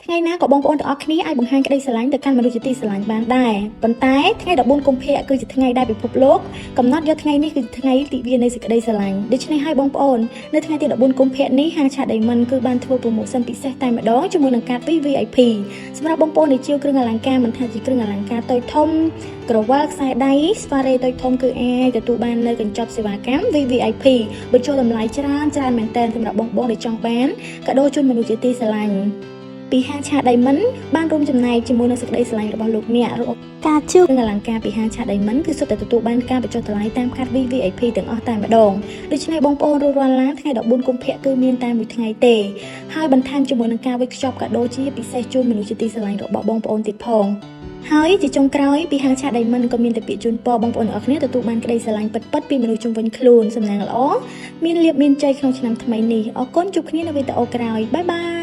ថ្ងៃណាក៏បងប្អូនទាំងអស់គ្នាអាចបង្ហាញក្តីស្រឡាញ់ទៅកាន់មនុស្សជាទីស្រឡាញ់បានដែរប៉ុន្តែថ្ងៃ14កុម្ភៈគឺជាថ្ងៃដែលពិភពលោកកំណត់យកថ្ងៃនេះគឺជាថ្ងៃទិវានៃសេចក្តីស្រឡាញ់ដូច្នេះហើយបងប្អូននៅថ្ងៃទី14កុម្ភៈនេះហាងឆា Diamond គឺបានធ្វើប្រម៉ូសិនពិសេសតែម្ដងជាមួយនឹងកាត VIP សម្រាប់បងប្អូនដែលជាវគ្រឿងអលង្ការមិនថាជាគ្រឿងអលង្ការតូចធំក្រវិលខ្សែដៃស្វារេតូចធំគឺអាចទទួលបាននៅកញ្ចប់សេវាកម្ម VVIP បញ្ចូលតម្លៃច្រើនមែនទែនសម្រាប់បងប្អូនដែលចង់បានកាដូជូនមនុស្សជាទីស្រឡាញ់ពីហាងឆា Diamond បានរួមចំណែកជាមួយនឹងសេចក្តីស្រឡាញ់របស់លោកអ្នកការជឿរឿងអលង្ការពីហាងឆា Diamond គឺសុទ្ធតែទទួលបានការបញ្ចុះតម្លៃតាមកាត VVIP ទាំងអស់តែម្ដងដូច្នេះបងប្អូនរួចរាល់ឡានថ្ងៃ14កុម្ភៈគឺមានតែមួយថ្ងៃទេហើយបន្ថែមជាមួយនឹងការវេចខ្ចប់កាដូជាពិសេសជូនមនុស្សជាទីស្រឡាញ់របស់បងប្អូនទៀតផងហើយជាចុងក្រោយពីហាងឆា Diamond ក៏មានតែពាក្យជូនពរបងប្អូនទាំងអស់គ្នាទទួលបានក្តីស្រឡាញ់ពិតៗពីមនុស្សជុំវិញខ្លួនសំណាងល្អមានលាភមានជ័យក្នុងឆ្នាំថ្មីនេះអរគុណជួបគ្នានៅវីដេអូក្រោយបាយបាយ